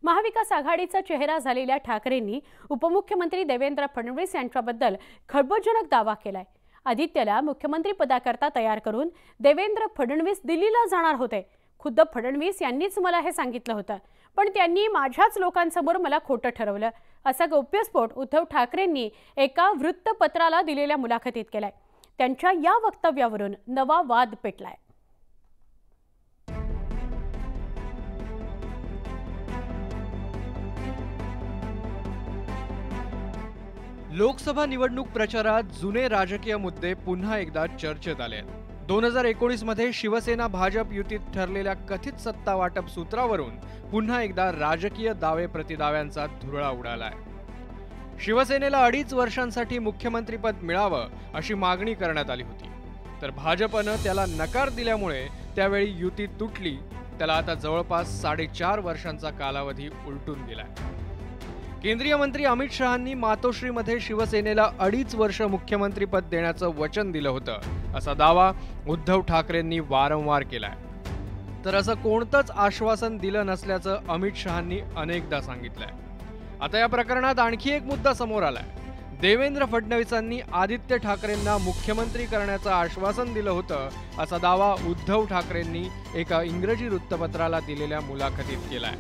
महाविकास आघाडीचा चेहरा झालेल्या ठाकरेंनी उपमुख्यमंत्री देवेंद्र फडणवीस यांच्याबद्दल खळबळजनक दावा केलाय। आदित्यला मुख्यमंत्री पदाकरता तयार करून देवेंद्र फडणवीस दिल्लीला जाणार होते। खुद्द फडणवीस यांनीच मला हे सांगितलं होतं, पण त्यांनी माझ्याच लोकांसमोर मला खोटं ठरवलं, असा गौप्यस्फोट उद्धव ठाकरेंनी एका वृत्तपत्राला दिलेल्या मुलाखतीत केलाय। त्यांच्या या वक्तव्यावरून नवा वाद पेटलाय। लोकसभा निवडणूक प्रचारात जुने राजकीय मुद्दे पुन्हा एकदा चर्चेत आले आहेत। 2019 मध्ये शिवसेना भाजप युतीत ठरलेल्या कथित सत्ता वाटप सूत्रावरून पुन्हा एकदा राजकीय दावे प्रतिदाव्यांचा धुरळा उडालाय। शिवसेनेला 2.5 वर्षांसाठी मुख्यमंत्रीपद मिळावं अशी मागणी करण्यात आली होती, तर भाजपनं त्याला नकार दिल्यामुळे त्यावेळी युती तुटली। त्याला आता जवळपास 4.5 वर्षांचा कालावधी उलटून गेलाय। केंद्रीय मंत्री अमित शहांनी मातोश्रीमध्ये शिवसेनेला 2.5 वर्ष मुख्यमंत्रीपद देण्याचं वचन दिलं होतं, असा दावा उद्धव ठाकरेंनी वारंवार केलाय। तर असं कोणतंच आश्वासन दिलं नसल्याचं अमित शहांनी अनेकदा सांगितलंय। आता या प्रकरणात आणखी एक मुद्दा समोर आलाय। देवेंद्र फडणवीसांनी आदित्य ठाकरेंना मुख्यमंत्री करण्याचं आश्वासन दिलं होतं, असा दावा उद्धव ठाकरेंनी एका इंग्रजी वृत्तपत्राला दिलेल्या मुलाखतीत केलाय।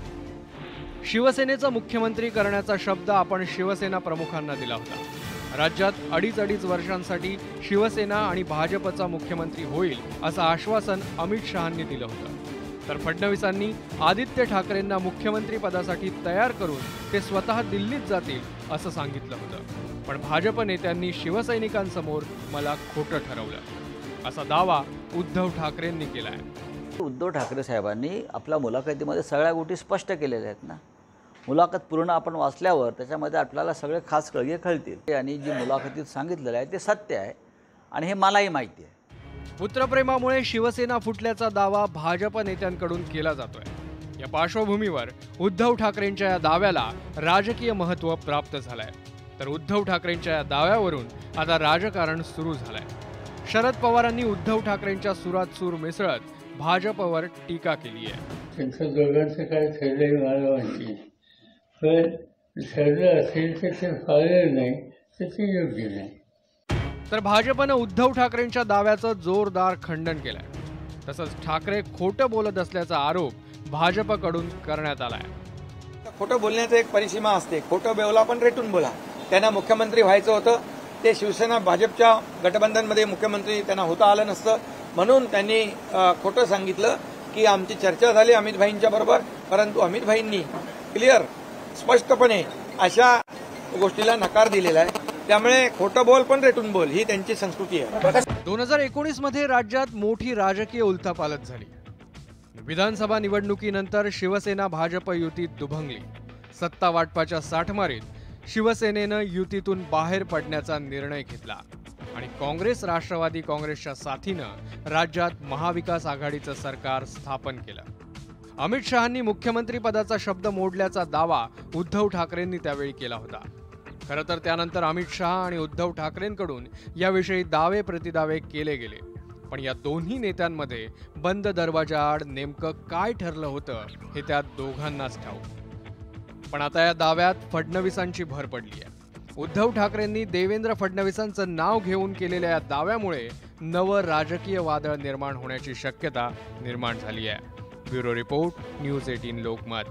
शिवसेनेचा मुख्यमंत्री करण्याचा शब्द आपण शिवसेना प्रमुखांना दिला होता। राज्यात 2.5 वर्षांसाठी शिवसेना आणि भाजपचा मुख्यमंत्री होईल असं आश्वासन अमित शहांनी दिलं होतं, तर फडणवीसांनी आदित्य ठाकरेंना मुख्यमंत्री पदासाठी तयार करून ते स्वतः दिल्लीत जातील असं सांगितलं होतं। पण भाजप नेत्यांनी शिवसैनिकांसमोर मला खोटं ठरवलं, असा दावा उद्धव ठाकरेंनी केलाय। उद्धव ठाकरे साहेबांनी आपल्या मुलाखतीमध्ये सगळ्या गोष्टी स्पष्ट केलेल्या आहेत ना। मुलाखत पूर्ण आपण वाचल्यावर त्याच्यामध्ये आपल्याला सगळे खास कळगे कळतील आणि जी मुलाखतीत सांगितलेलं आहे ते सत्य आहे आणि हे मलाही माहिती आहे। पुत्रप्रेमामुळे शिवसेना फुटल्याचा दावा भाजप नेत्यांकडून केला जातोय। या पार्श्वभूमीवर उद्धव ठाकरेंच्या या दाव्याला राजकीय महत्त्व प्राप्त झालंय, तर उद्धव ठाकरेंच्या या दाव्यावरून आता राजकारण सुरू झालंय। शरद पवारांनी उद्धव ठाकरेंच्या सुरात सूर मिसळत भाजपवर टीका केली आहे। त्यांचं दोघांचं काय ठरलंय मला माहिती, पण ठरलं असेल तर ते फायदा नाही तर ते योग्य नाही। तर भाजपनं उद्धव ठाकरेंच्या दाव्याचं जोरदार खंडन केलंय। तसंच ठाकरे खोटं बोलत असल्याचा आरोप भाजपकडून करण्यात आलाय। खोटं बोलण्याचं एक परिसीमा असते, खोटं बोला पण रेटून बोला। त्यांना मुख्यमंत्री व्हायचं होतं, ते शिवसेना भाजपच्या गठबंधनमध्ये मुख्यमंत्री त्यांना होता आलं नसतं, म्हणून त्यांनी खोटं सांगितलं की आमची चर्चा झाली अमित भाईंच्या बरोबर, परंतु अमित भाईंनी क्लिअर स्पष्टपणे अशा गोष्टीला नकार दिलेला आहे। त्यामुळे खोटं बोल पण रेटून बोल ही त्यांची संस्कृती आहे। 2019 मध्ये राज्यात मोठी राजकीय उलथापालथ झाली। विधानसभा निवडणुकीनंतर शिवसेना भाजप युतीत दुभंगली। सत्ता वाटपाच्या साठमारीत शिवसेनेनं युतीतून बाहेर पडण्याचा निर्णय घेतला आणि काँग्रेस राष्ट्रवादी काँग्रेसच्या साथीनं राज्यात महाविकास आघाडीचं सरकार स्थापन केलं। अमित शहांनी मुख्यमंत्री पदाचा शब्द मोडल्याचा दावा उद्धव ठाकरेंनी त्यावेळी केला होता। खरं तर त्यानंतर अमित शहा आणि उद्धव ठाकरेंकडून याविषयी दावे प्रतिदावे केले गेले, पण या दोन्ही नेत्यांमध्ये बंद दरवाजाआड नेमकं काय ठरलं होतं हे त्या दोघांनाच ठाऊक। पण आता या दाव्यात फडणवीसांची भर पडली आहे। उद्धव ठाकरेंनी देवेंद्र फडणवीसांचं नाव घेऊन केलेल्या या दाव्यामुळे नवं राजकीय वादळ निर्माण होण्याची शक्यता निर्माण झाली आहे। Bureau report, news 18 Lokmat.